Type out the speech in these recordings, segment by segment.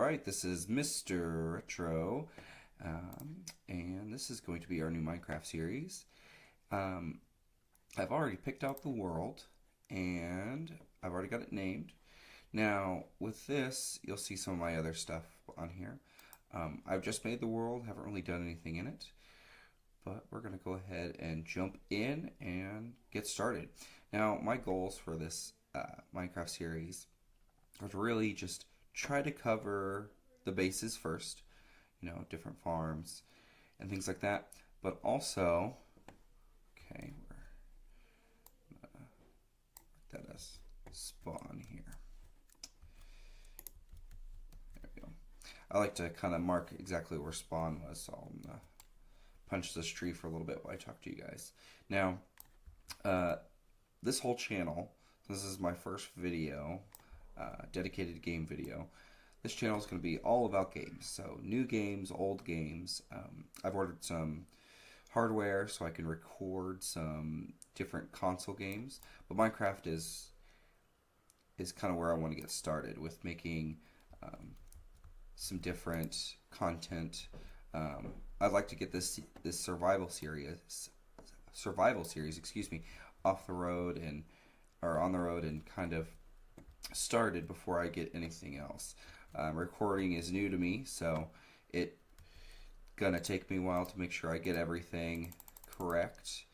Alright, this is Mr. Retro, and this is going to be our new Minecraft series. Um, I've already picked out the world, and I've already got it named. Now, with this, you'll see some of my other stuff on here. I've just made the world, haven't really done anything in it, but we're going to go ahead and jump in and get started. Now, my goals for this Minecraft series are to really just try to cover the bases first, different farms and things like that, but also, okay, we're gonna mark that as spawn here. There we go. I like to kind of mark exactly where spawn was, so I'm gonna punch this tree for a little bit while I talk to you guys. Now, this whole channel, this is my first video, dedicated game video. This channel is going to be all about games, so new games, old games. I've ordered some hardware so I can record some different console games, but Minecraft is kind of where I want to get started with making some different content. I'd like to get this survival series, excuse me, off the road or on the road and kind of started before I get anything else. Recording is new to me, so it's gonna take me a while to make sure I get everything correct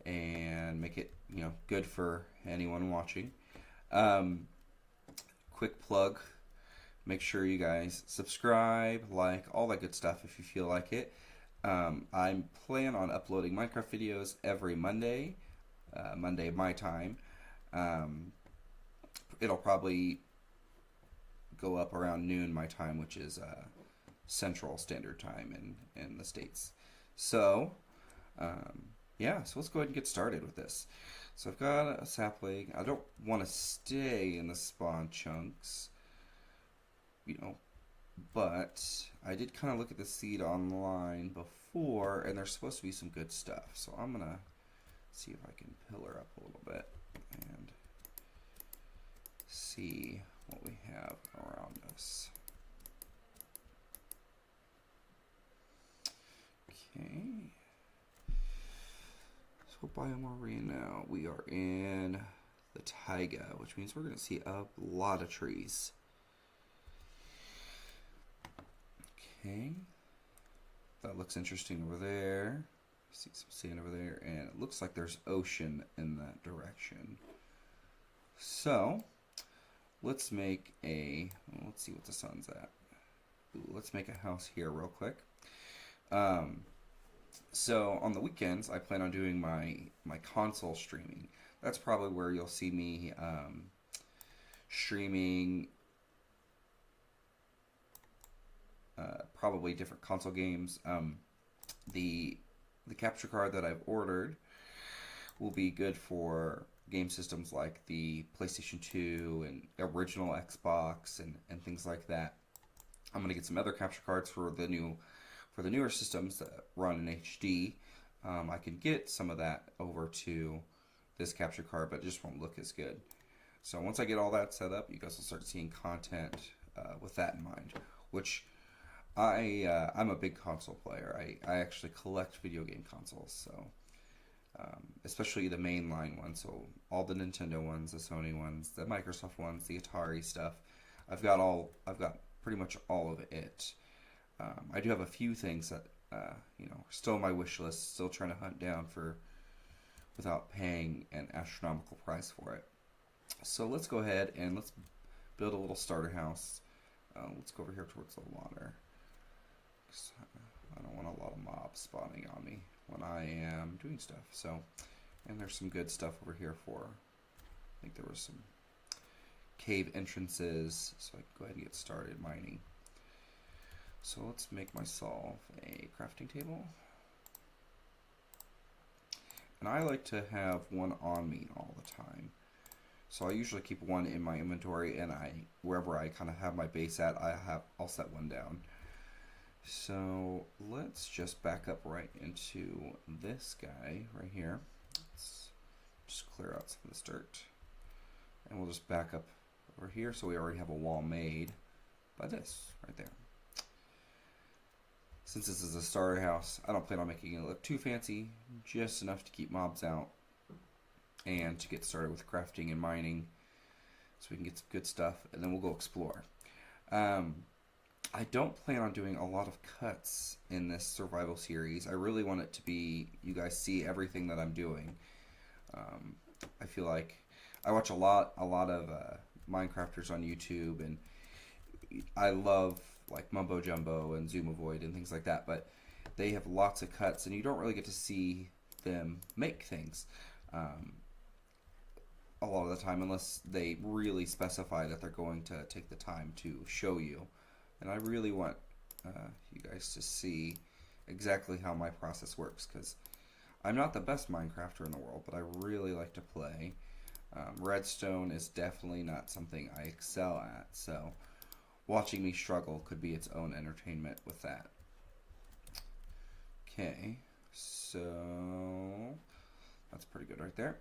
and make it good for anyone watching. Quick plug, make sure you guys subscribe, like, all that good stuff if you feel like it. I plan on uploading Minecraft videos every Monday, Monday my time. It'll probably go up around noon my time, which is Central Standard Time in the States. So, yeah, so let's go ahead and get started with this. So I've got a sapling. I don't want to stay in the spawn chunks, but I did kind of look at the seed online before, and there's supposed to be some good stuff. So I'm going to see if I can pillar up a little bit and see what we have around us. Okay. So what biome are we in now? We are in the taiga, which means we're going to see a lot of trees. Okay. That looks interesting over there. See some sand over there, and it looks like there's ocean in that direction. So let's make let's see what the sun's at. Ooh, let's make a house here real quick. So on the weekends, I plan on doing my console streaming. That's probably where you'll see me streaming probably different console games. The capture card that I've ordered will be good for game systems like the PlayStation 2 and original Xbox and things like that. I'm gonna get some other capture cards for the newer systems that run in HD. I can get some of that over to this capture card, but it just won't look as good. So once I get all that set up, you guys will start seeing content with that in mind. Which I'm a big console player. I actually collect video game consoles, so. Especially the mainline ones, so all the Nintendo ones, the Sony ones, the Microsoft ones, the Atari stuff. I've got pretty much all of it. I do have a few things that are still on my wish list, still trying to hunt down without paying an astronomical price for it. So let's go ahead and let's build a little starter house. Let's go over here towards the water. I don't want a lot of mobs spawning on me when I am doing stuff. So, and there's some good stuff over here I think there was some cave entrances, so I can go ahead and get started mining. So let's make myself a crafting table. And I like to have one on me all the time. So I usually keep one in my inventory, and wherever I kind of have my base at, I'll set one down. So let's just back up right into this guy right here. Let's just clear out some of this dirt. And we'll just back up over here so we already have a wall made. by this right there. Since this is a starter house, I don't plan on making it look too fancy, just enough to keep mobs out and to get started with crafting and mining so we can get some good stuff, and then we'll go explore. I don't plan on doing a lot of cuts in this survival series. I really want it to be, you guys see everything that I'm doing. I feel like I watch a lot of Minecrafters on YouTube, and I love like Mumbo Jumbo and Zoom Avoid and things like that, but they have lots of cuts, and you don't really get to see them make things a lot of the time unless they really specify that they're going to take the time to show you. And I really want you guys to see exactly how my process works, because I'm not the best Minecrafter in the world, but I really like to play. Redstone is definitely not something I excel at, so watching me struggle could be its own entertainment with that. Okay, so that's pretty good right there.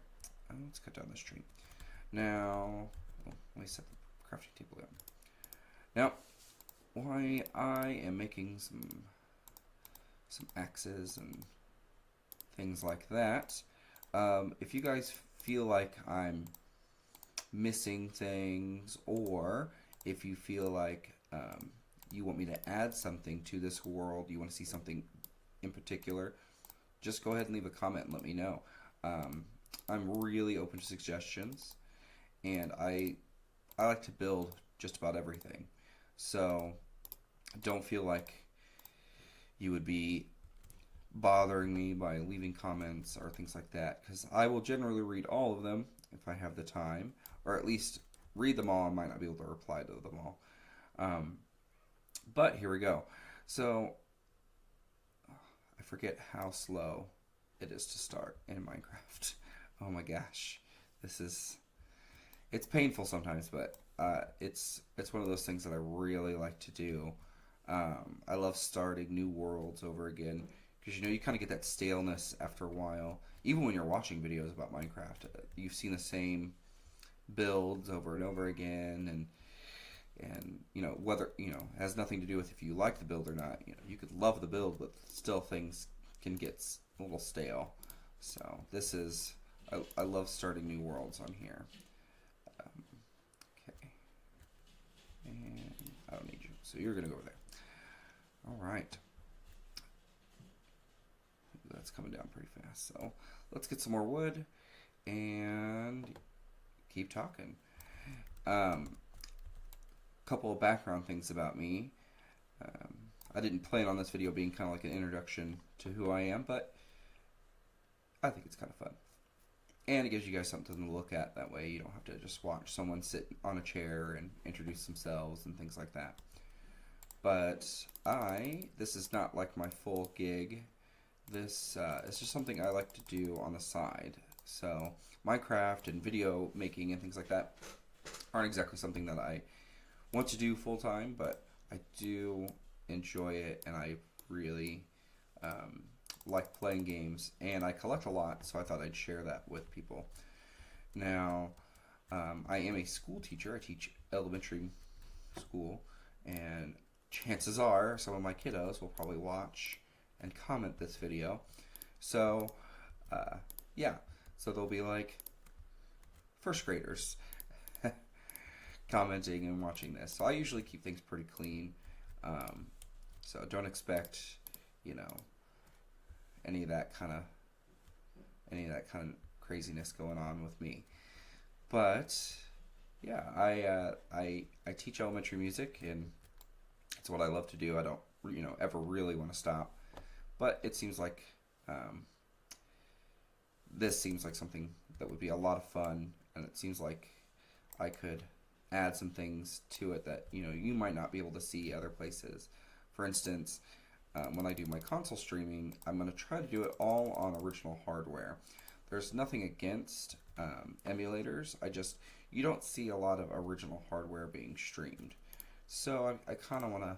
Let's cut down this tree. Now, let me set the crafting table down. Now, why I am making some axes and things like that. If you guys feel like I'm missing things, or if you feel like you want me to add something to this world, you want to see something in particular, just go ahead and leave a comment and let me know. I'm really open to suggestions, and I like to build just about everything. So don't feel like you would be bothering me by leaving comments or things like that, because I will generally read all of them if I have the time, or at least read them all. I might not be able to reply to them all. But here we go. So I forget how slow it is to start in Minecraft. Oh my gosh, it's painful sometimes, but it's one of those things that I really like to do. I love starting new worlds over again, because you kind of get that staleness after a while. Even when you're watching videos about Minecraft, you've seen the same builds over and over again, and whether it has nothing to do with if you like the build or not. You could love the build, but still things can get a little stale. So this is I love starting new worlds on here. Okay, and I don't need you, so you're gonna go over there. All right, that's coming down pretty fast. So let's get some more wood and keep talking. Couple of background things about me. I didn't plan on this video being kind of like an introduction to who I am, but I think it's kind of fun. And it gives you guys something to look at. That way you don't have to just watch someone sit on a chair and introduce themselves and things like that. But this is not like my full gig. This is just something I like to do on the side. So Minecraft and video making and things like that aren't exactly something that I want to do full time, but I do enjoy it, and I really like playing games, and I collect a lot, so I thought I'd share that with people. Now, I am a school teacher. I teach elementary school, and chances are some of my kiddos will probably watch and comment this video. So, yeah, so they'll be like first graders commenting and watching this. So I usually keep things pretty clean. So don't expect, any of that kind of craziness going on with me. But yeah, I teach elementary music, and it's what I love to do. I don't ever really want to stop. But it seems like this seems like something that would be a lot of fun, and it seems like I could add some things to it that you might not be able to see other places. For instance, when I do my console streaming, I'm going to try to do it all on original hardware. There's nothing against emulators. You don't see a lot of original hardware being streamed. So I kind of want to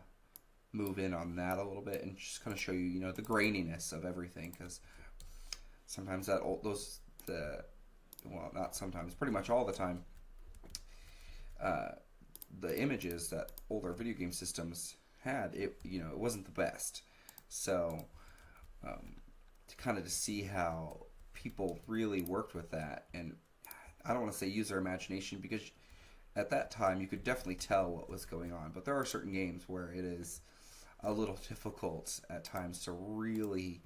move in on that a little bit and just kind of show you, the graininess of everything, because sometimes not sometimes, pretty much all the time, the images that older video game systems had, it wasn't the best. So to kind of to see how people really worked with that, and I don't want to say use their imagination, because at that time you could definitely tell what was going on, but there are certain games where it is a little difficult at times to really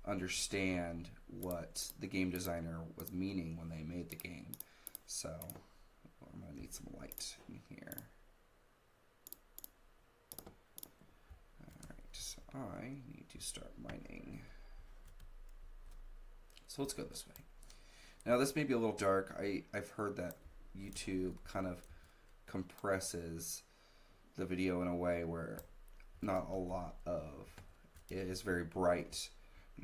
understand what the game designer was meaning when they made the game. So I'm going to need some light in here. Alright, so I need to start mining. So let's go this way. Now this may be a little dark. I've heard that YouTube kind of compresses the video in a way where not a lot of it is very bright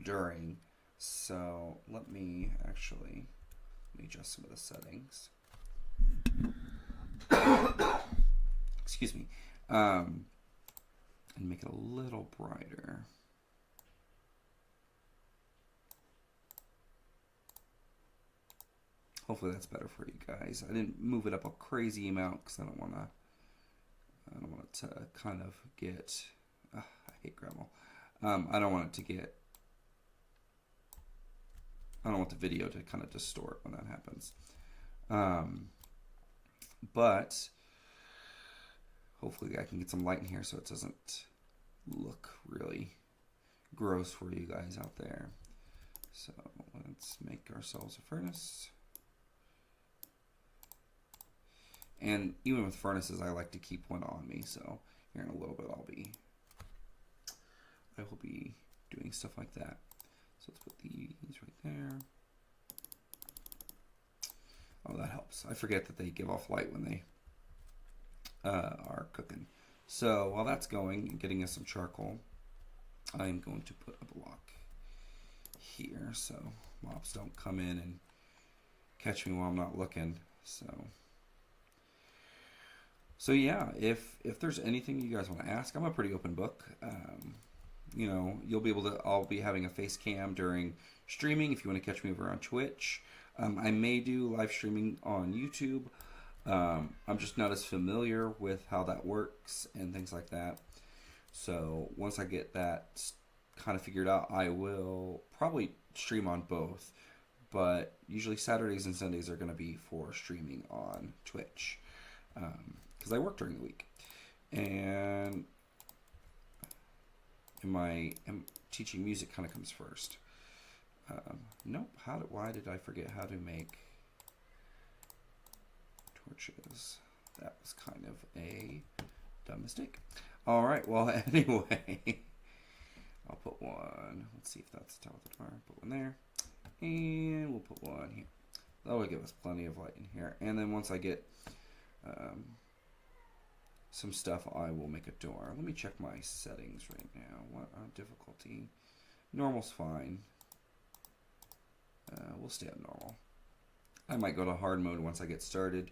during. So let me adjust some of the settings. Excuse me. And make it a little brighter. Hopefully that's better for you guys. I didn't move it up a crazy amount because I don't want it to kind of get. I hate Gremlin. I don't want it to get. I don't want the video to kind of distort when that happens. But hopefully I can get some light in here so it doesn't look really gross for you guys out there. So let's make ourselves a furnace. And even with furnaces, I like to keep one on me. So here in a little bit, I will be doing stuff like that. So let's put these right there. Oh, that helps. I forget that they give off light when they are cooking. So while that's going and getting us some charcoal, I'm going to put a block here so mobs don't come in and catch me while I'm not looking. So yeah, if there's anything you guys want to ask, I'm a pretty open book. You'll be able to. I'll be having a face cam during streaming if you want to catch me over on Twitch. I may do live streaming on YouTube. I'm just not as familiar with how that works and things like that. So once I get that kind of figured out, I will probably stream on both. But usually Saturdays and Sundays are going to be for streaming on Twitch. Because I work during the week. And teaching music kind of comes first. Nope. Why did I forget how to make torches? That was kind of a dumb mistake. All right. Well, anyway, I'll put one. Let's see if that's the top of the door. Put one there, and we'll put one here. That will give us plenty of light in here. And then once I get some stuff, I will make a door. Let me check my settings right now. What difficulty? Normal's fine. We'll stay on normal. I might go to hard mode once I get started,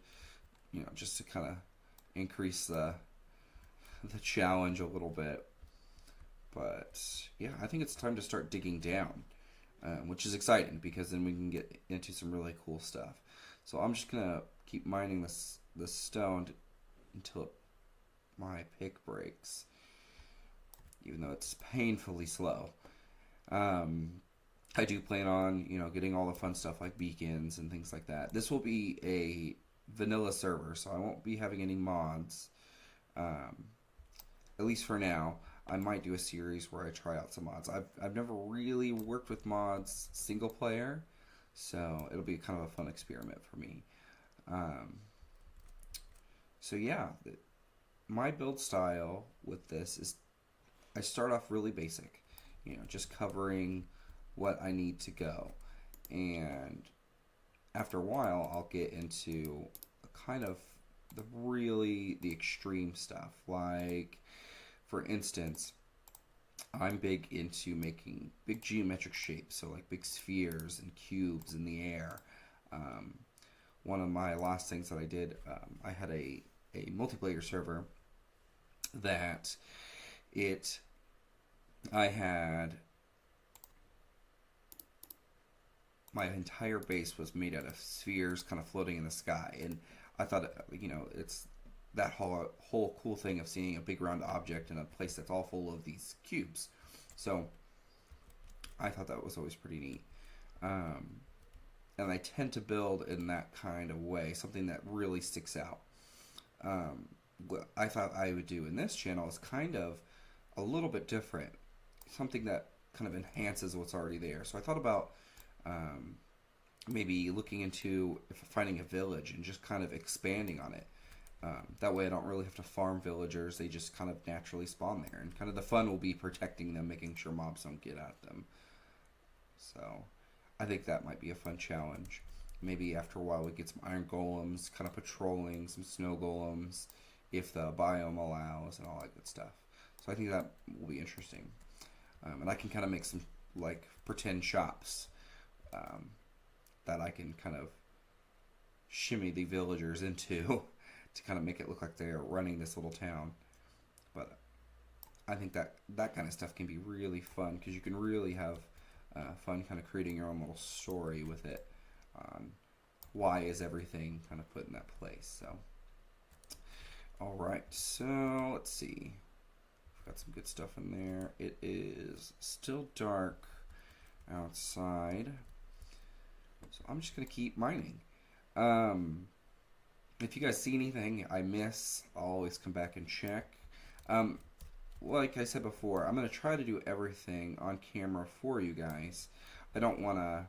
just to kind of increase the challenge a little bit. But yeah, I think it's time to start digging down, which is exciting because then we can get into some really cool stuff. So I'm just gonna keep mining this stone until my pick breaks, even though it's painfully slow. I do plan on, getting all the fun stuff like beacons and things like that. This will be a vanilla server, so I won't be having any mods, at least for now. I might do a series where I try out some mods. I've never really worked with mods single player, so it'll be kind of a fun experiment for me. So yeah, my build style with this is I start off really basic, just covering what I need to go, and after a while I'll get into kind of the extreme stuff. Like, for instance, I'm big into making big geometric shapes, so like big spheres and cubes in the air. One of my last things that I did, I had a multiplayer server that I had my entire base was made out of spheres kind of floating in the sky, and I thought, it's that whole cool thing of seeing a big round object in a place that's all full of these cubes. So I thought that was always pretty neat. Um, and I tend to build in that kind of way, something that really sticks out. What I thought I would do in this channel is kind of a little bit different, something that kind of enhances what's already there. So I thought about um, maybe looking into finding a village and just kind of expanding on it. That way I don't really have to farm villagers. They just kind of naturally spawn there. And kind of the fun will be protecting them, making sure mobs don't get at them. So I think that might be a fun challenge. Maybe after a while we get some iron golems, kind of patrolling, some snow golems, if the biome allows, and all that good stuff. So I think that will be interesting. And I can kind of make some like pretend shops um, that I can kind of shimmy the villagers into to kind of make it look like they're running this little town. But I think that that kind of stuff can be really fun because you can really have fun kind of creating your own little story with it on why is everything kind of put in that place. So, all right, so let's see. We've got some good stuff in there. It is still dark outside, so I'm just gonna keep mining. If you guys see anything I miss, I'll always come back and check. Um, like I said before, I'm going to try to do everything on camera for you guys. I don't want to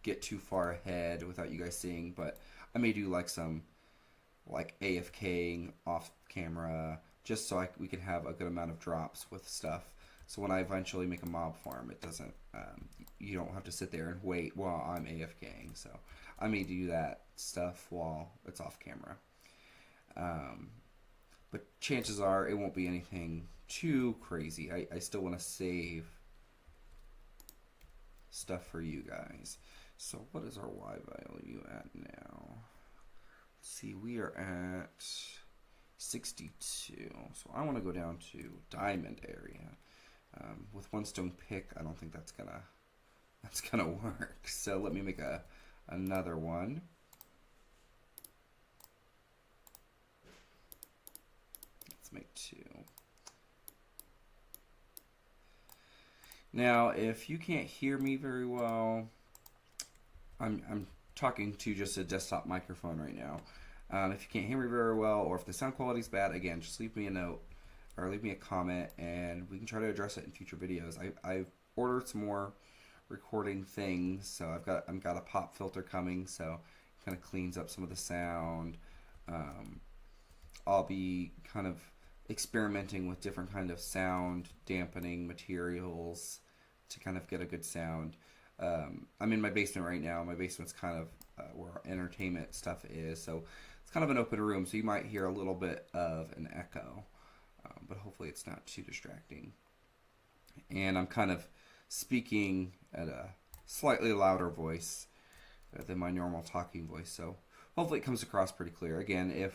get too far ahead without you guys seeing, but I may do like some like AFKing off camera just so we can have a good amount of drops with stuff. So when I eventually make a mob farm, it doesn't, you don't have to sit there and wait while I'm AFKing. So I may do that stuff while it's off camera. But chances are it won't be anything too crazy. I still want to save stuff for you guys. So what is our Y value at now? Let's see, we are at 62. So I want to go down to diamond area. With one stone pick, I don't think that's gonna work. So let me make another one. Let's make 2. Now, if you can't hear me very well, I'm talking to just a desktop microphone right now. If you can't hear me very well, or if the sound quality is bad, again, just leave me a note or leave me a comment, and we can try to address it in future videos. I've ordered some more recording things, so I've got a pop filter coming, so it kind of cleans up some of the sound. I'll be kind of experimenting with different kind of sound dampening materials to kind of get a good sound. I'm in my basement right now. My basement's kind of where our entertainment stuff is, so it's kind of an open room, so you might hear a little bit of an echo, but hopefully it's not too distracting. And I'm kind of speaking at a slightly louder voice than my normal talking voice, so hopefully it comes across pretty clear. Again, if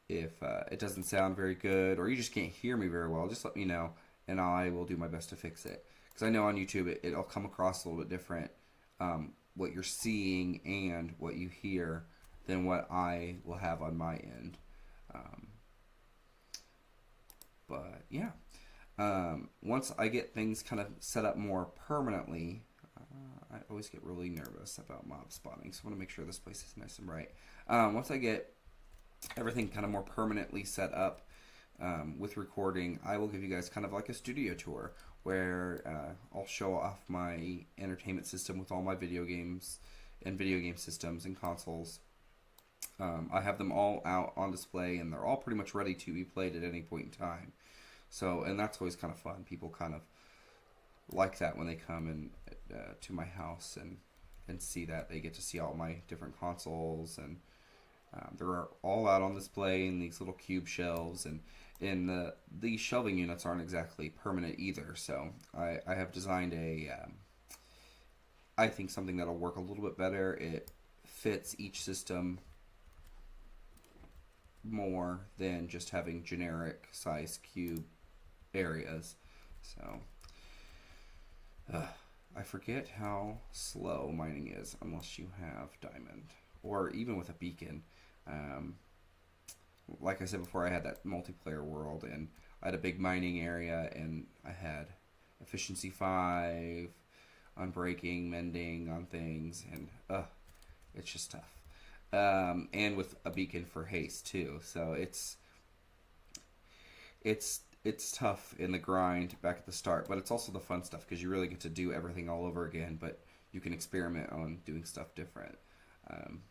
it doesn't sound very good or you just can't hear me very well, just let me know and I will do my best to fix it. Because I know on YouTube it'll come across a little bit different, what you're seeing and what you hear than what I will have on my end. But yeah, once I get things kind of set up more permanently, I always get really nervous about mob spawning, so I want to make sure this place is nice and bright. Once I get everything kind of more permanently set up with recording, I will give you guys kind of like a studio tour where I'll show off my entertainment system with all my video games and video game systems and consoles. I have them all out on display, and they're all pretty much ready to be played at any point in time. So, and that's always kind of fun. People kind of like that when they come in to my house and see that. They get to see all my different consoles, and they're all out on display in these little cube shelves, and the shelving units aren't exactly permanent either. So I have designed I think something that'll work a little bit better. It fits each system more than just having generic size cube areas. So I forget how slow mining is unless you have diamond. or even with a beacon. Um, like I said before, I had that multiplayer world, and I had a big mining area, and I had efficiency 5, unbreaking, mending on things, and it's just tough. And with a beacon for haste too, so it's tough in the grind back at the start, but it's also the fun stuff because you really get to do everything all over again. But you can experiment on doing stuff different. Um,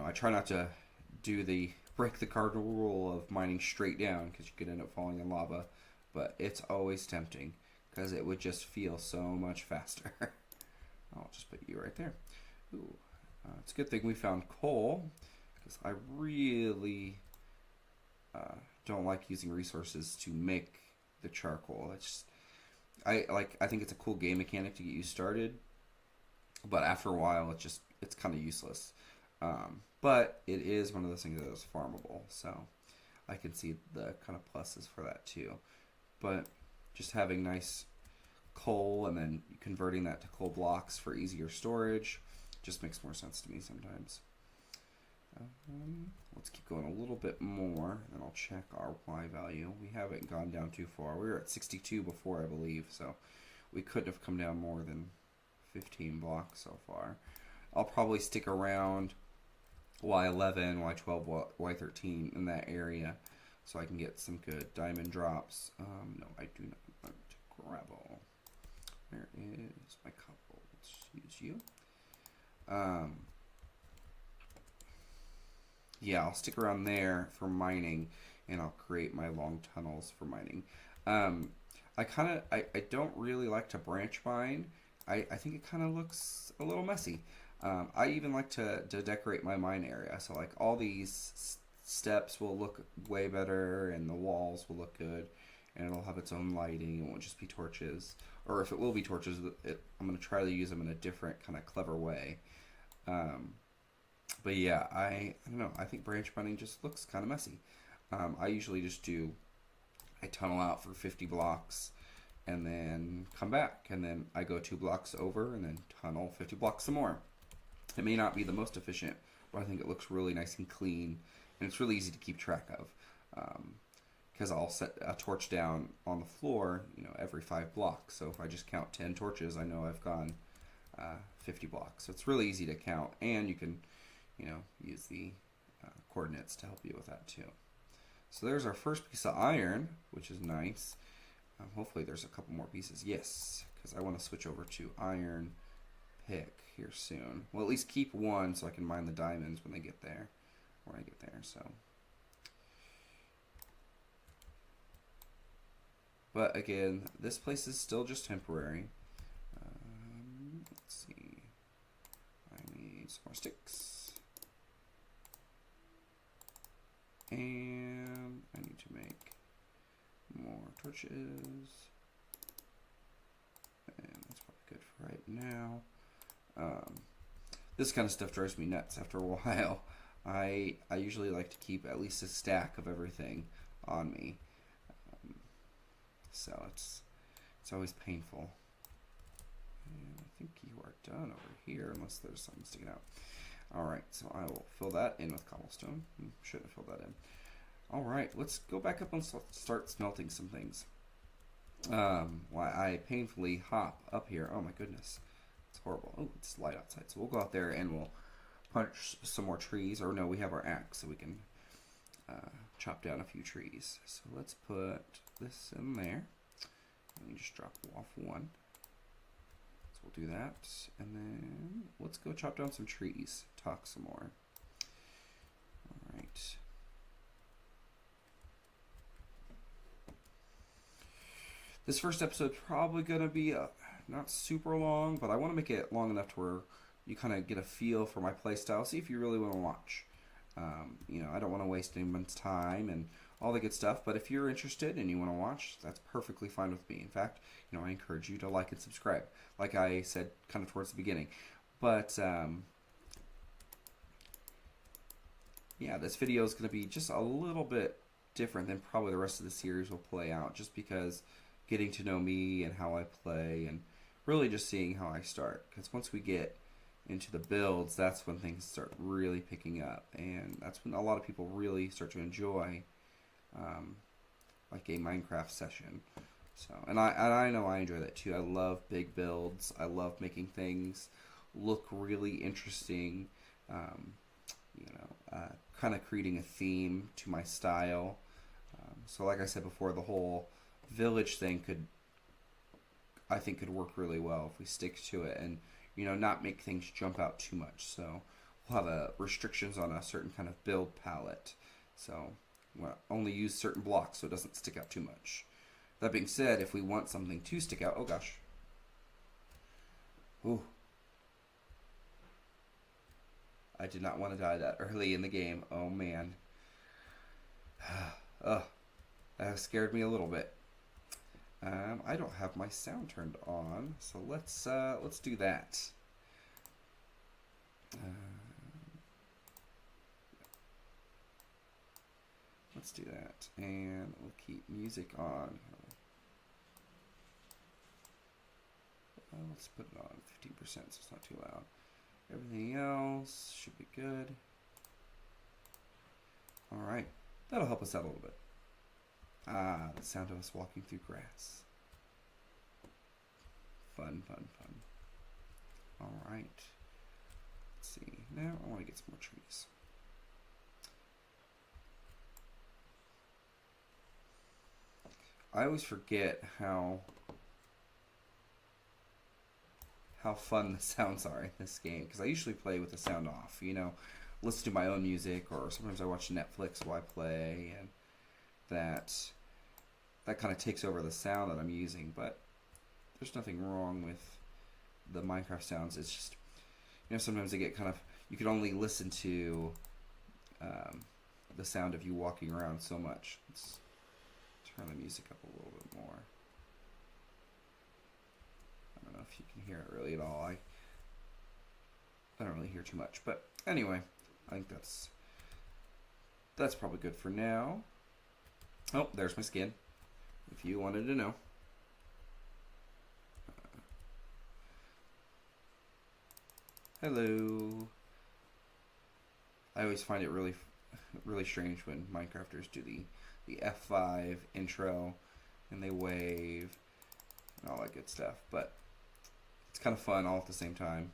I try not to do the break the cardinal rule of mining straight down because you could end up falling in lava, but it's always tempting because it would just feel so much faster. I'll just put you right there. Ooh, it's a good thing we found coal because I really don't like using resources to make the charcoal. I think it's a cool game mechanic to get you started, but after a while it's kind of useless. But it is one of those things that is farmable, so I can see the kind of pluses for that too. But just having nice coal and then converting that to coal blocks for easier storage just makes more sense to me sometimes. Let's keep going a little bit more, and I'll check our Y value. We haven't gone down too far. We were at 62 before, I believe, so we couldn't have come down more than 15 blocks so far. I'll probably stick around Y11, Y12, Y13 in that area so I can get some good diamond drops. No, I do not want gravel. Where is my cobble? Let's use you. Yeah, I'll stick around there for mining, and I'll create my long tunnels for mining. I don't really like to branch mine. I think it kind of looks a little messy. I even like to decorate my mine area. So like all these steps will look way better, and the walls will look good, and it'll have its own lighting. It won't just be torches. Or if it will be torches, I'm going to try to use them in a different kind of clever way. But yeah, I don't know. I think branch mining just looks kind of messy. I usually just I tunnel out for 50 blocks and then come back. And then I go 2 blocks over and then tunnel 50 blocks some more. It may not be the most efficient, but I think it looks really nice and clean. And it's really easy to keep track of. Because I'll set a torch down on the floor, every 5 blocks. So if I just count 10 torches, I know I've gone 50 blocks. So it's really easy to count, and you can, use the coordinates to help you with that too. So there's our first piece of iron, which is nice. Hopefully there's a couple more pieces. Yes, because I want to switch over to iron pick here soon. Well, at least keep one so I can mine the diamonds when I get there. So. But again, this place is still just temporary. Let's see. I need some more sticks. And I need to make more torches. And that's probably good for right now. This kind of stuff drives me nuts after a while. I usually like to keep at least a stack of everything on me. So it's always painful. And I think you are done over here, unless there's something sticking out. Alright, so I will fill that in with cobblestone. Should have filled that in. Alright, let's go back up and start smelting some things. Why I painfully hop up here. Oh my goodness. It's horrible. Oh, it's light outside. So we'll go out there and we'll punch some more trees. Or no, we have our axe, so we can chop down a few trees. So let's put this in there. Let me just drop off one. So we'll do that. And then let's go chop down some trees. Talk some more. Alright. This first episode's probably going to be not super long, but I want to make it long enough to where you kind of get a feel for my playstyle. See if you really want to watch. I don't want to waste anyone's time and all the good stuff, but if you're interested and you want to watch, that's perfectly fine with me. In fact, I encourage you to like and subscribe, like I said kind of towards the beginning. But, yeah, this video is going to be just a little bit different than probably the rest of the series will play out, just because getting to know me and how I play and really just seeing how I start. Because once we get into the builds, that's when things start really picking up, and that's when a lot of people really start to enjoy um, like a Minecraft session. So, and I know I enjoy that too. I love big builds. I love making things look really interesting. Um, kind of creating a theme to my style. So, like I said before, the whole village thing I think could work really well if we stick to it and not make things jump out too much. So we'll have restrictions on a certain kind of build palette. So we'll only use certain blocks so it doesn't stick out too much. That being said, if we want something to stick out, oh gosh, ooh, I did not want to die that early in the game. Oh man, ugh, that scared me a little bit. I don't have my sound turned on, so let's do that. Let's do that, and we'll keep music on. Let's put it on 15%, so it's not too loud. Everything else should be good. All right, that'll help us out a little bit. Ah, the sound of us walking through grass. Fun, fun, fun. All right. Let's see. Now I want to get some more trees. I always forget how fun the sounds are in this game because I usually play with the sound off. Listen to my own music, or sometimes I watch Netflix while I play, and that kind of takes over the sound that I'm using. But there's nothing wrong with the Minecraft sounds. It's just sometimes they get you can only listen to the sound of you walking around so much. Let's turn the music up a little bit more. I don't know if you can hear it really at all. I don't really hear too much, but anyway, I think that's probably good for now. Oh, there's my skin, if you wanted to know. Hello. I always find it really strange when Minecrafters do the F5 intro and they wave and all that good stuff, but it's kind of fun all at the same time.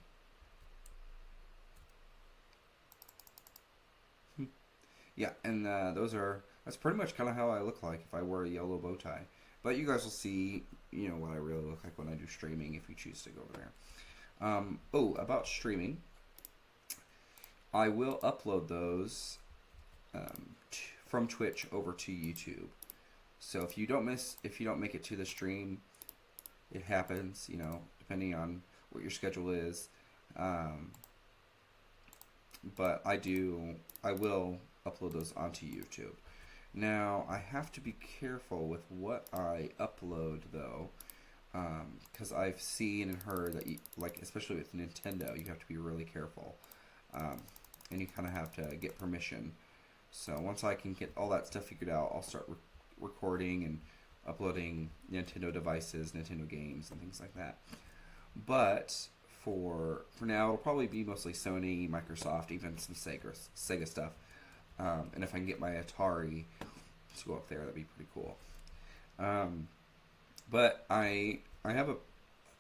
Yeah, and that's pretty much kind of how I look like if I wear a yellow bow tie. But you guys will see, what I really look like when I do streaming if you choose to go over there. About streaming, I will upload those from Twitch over to YouTube. So if you don't make it to the stream, it happens, depending on what your schedule is. But I will upload those onto YouTube. Now, I have to be careful with what I upload, though, because I've seen and heard that, especially with Nintendo, you have to be really careful, and you kind of have to get permission. So once I can get all that stuff figured out, I'll start recording and uploading Nintendo devices, Nintendo games, and things like that. But for now, it'll probably be mostly Sony, Microsoft, even some Sega stuff. And if I can get my Atari to go up there, that'd be pretty cool. But I have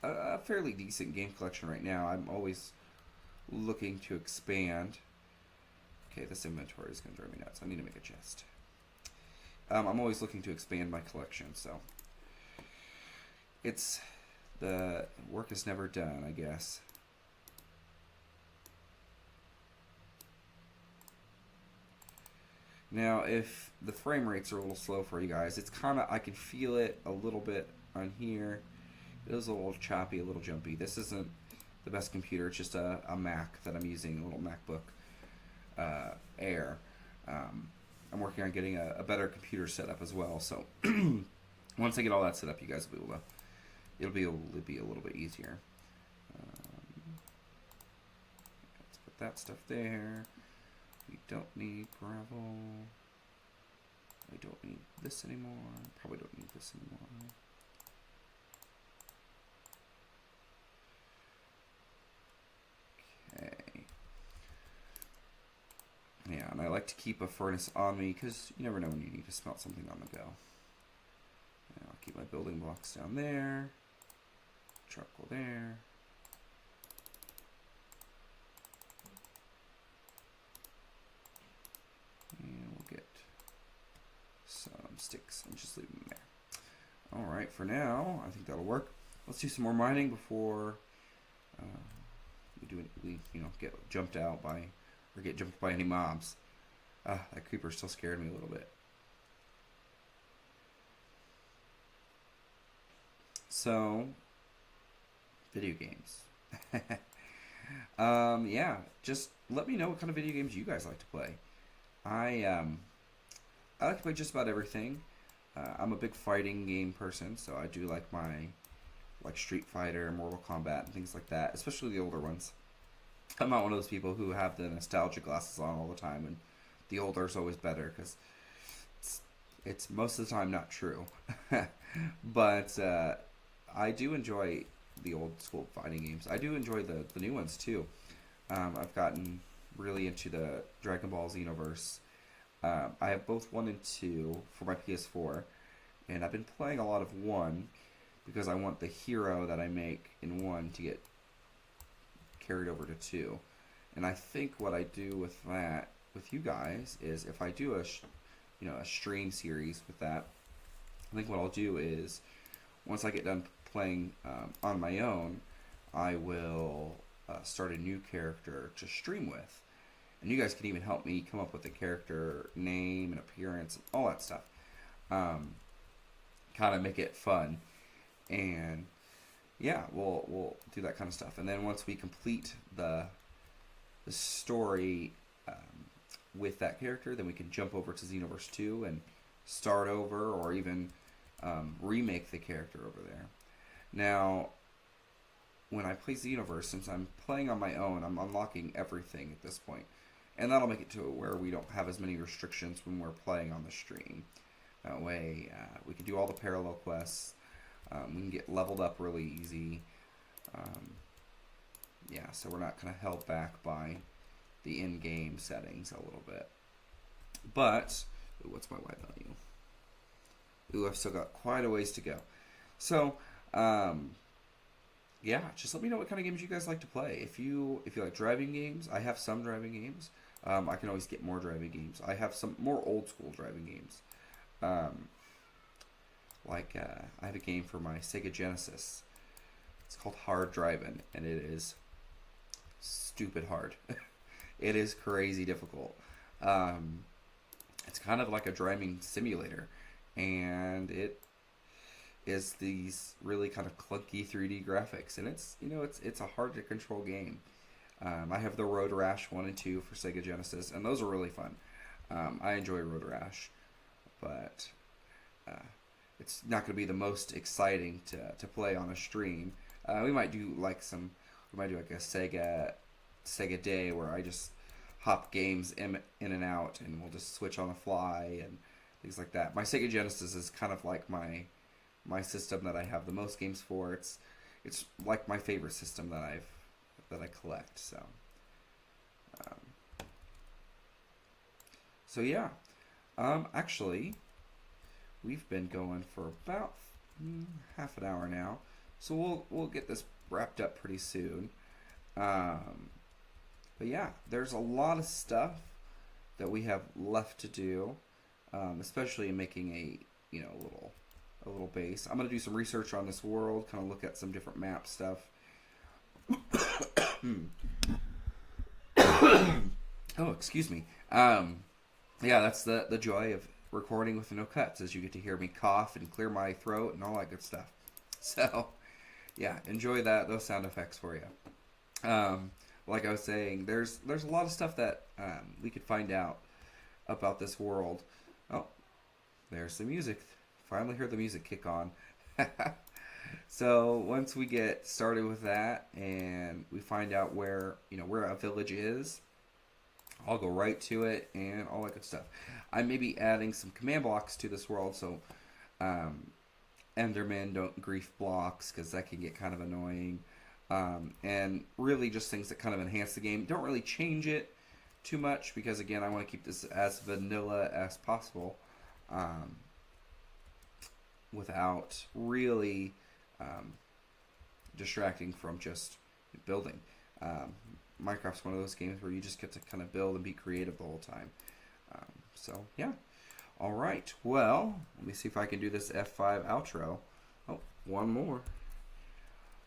a fairly decent game collection right now. I'm always looking to expand. Okay, this inventory is going to drive me nuts. I need to make a chest. I'm always looking to expand my collection, so the work is never done, I guess. Now, if the frame rates are a little slow for you guys, it's I can feel it a little bit on here. It is a little choppy, a little jumpy. This isn't the best computer. It's just a Mac that I'm using, a little MacBook Air. I'm working on getting a better computer set up as well. So once I get all that set up, you guys will be able to. It'll be a little bit easier. Let's put that stuff there. We don't need gravel. I don't need this anymore. Probably don't need this anymore. And I like to keep a furnace on me because you never know when you need to smelt something on the go. And I'll keep my building blocks down there. Charcoal there. And we'll get some sticks and just leave them there. Alright, for now, I think that'll work. Let's do some more mining before we get jumped out by, or get jumped by any mobs. That creeper still scared me a little bit. So, video games. Yeah, just let me know what kind of video games you guys like to play. I like to play just about everything. I'm a big fighting game person, so I do like Street Fighter, Mortal Kombat, and things like that, especially the older ones. I'm not one of those people who have the nostalgia glasses on all the time, and the older is always better, because it's most of the time not true. But I do enjoy the old school fighting games. I do enjoy the new ones too. I've gotten really into the Dragon Ball Xenoverse. I have both 1 and 2 for my PS4, and I've been playing a lot of 1 because I want the hero that I make in 1 to get carried over to 2. And I think what I do with that, with you guys, is if I do a stream series with that, I think what I'll do is once I get done playing on my own, I will start a new character to stream with. And you guys can even help me come up with a character name and appearance and all that stuff. Kind of make it fun. And yeah, we'll do that kind of stuff. And then once we complete the story with that character, then we can jump over to Xenoverse 2 and start over, or even remake the character over there. Now, when I play Xenoverse, since I'm playing on my own, I'm unlocking everything at this point. And that'll make it to where we don't have as many restrictions when we're playing on the stream. That way, we can do all the parallel quests. We can get leveled up really easy. Yeah, so we're not kind of held back by the in-game settings a little bit. But, ooh, what's my Y value? Ooh, I've still got quite a ways to go. So, yeah, just let me know what kind of games you guys like to play. If you like driving games, I have some driving games. I can always get more driving games. I have some more old school driving games. I have a game for my Sega Genesis. It's called Hard Driving, and it is stupid hard. It is crazy difficult. It's kind of like a driving simulator, and it is these really kind of clunky 3D graphics, and it's a hard to control game. I have the Road Rash 1 and 2 for Sega Genesis, and those are really fun. I enjoy Road Rash, but it's not going to be the most exciting to play on a stream. We might do like a Sega Day where I just hop games in and out, and we'll just switch on the fly and things like that. My Sega Genesis is kind of like my system that I have the most games for. It's like my favorite system that I collect. So yeah. Actually, we've been going for about half an hour now, so we'll get this wrapped up pretty soon. But yeah, there's a lot of stuff that we have left to do, especially in making a little base. I'm gonna do some research on this world, kind of look at some different map stuff. Oh, excuse me. Yeah, that's the joy of recording with no cuts, as you get to hear me cough and clear my throat and all that good stuff. So, yeah, enjoy those sound effects for you. Like I was saying, there's a lot of stuff that we could find out about this world. Oh, there's the music. Finally heard the music kick on. So once we get started with that and we find out where a village is, I'll go right to it and all that good stuff. I may be adding some command blocks to this world, so Endermen don't grief blocks, because that can get kind of annoying. And really just things that kind of enhance the game. Don't really change it too much because again, I want to keep this as vanilla as possible, um, without really distracting from just building. Um, Minecraft's one of those games where you just get to kind of build and be creative the whole time. So yeah. All right. Well, let me see if I can do this F5 outro. Oh, one more.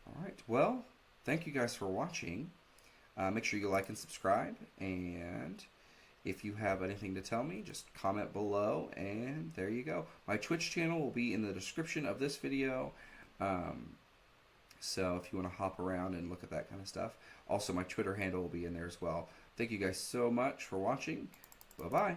All right. Well, thank you guys for watching. Make sure you like and subscribe. And if you have anything to tell me, just comment below. And there you go. My Twitch channel will be in the description of this video. So if you want to hop around and look at that kind of stuff. Also, my Twitter handle will be in there as well. Thank you guys so much for watching. Bye-bye.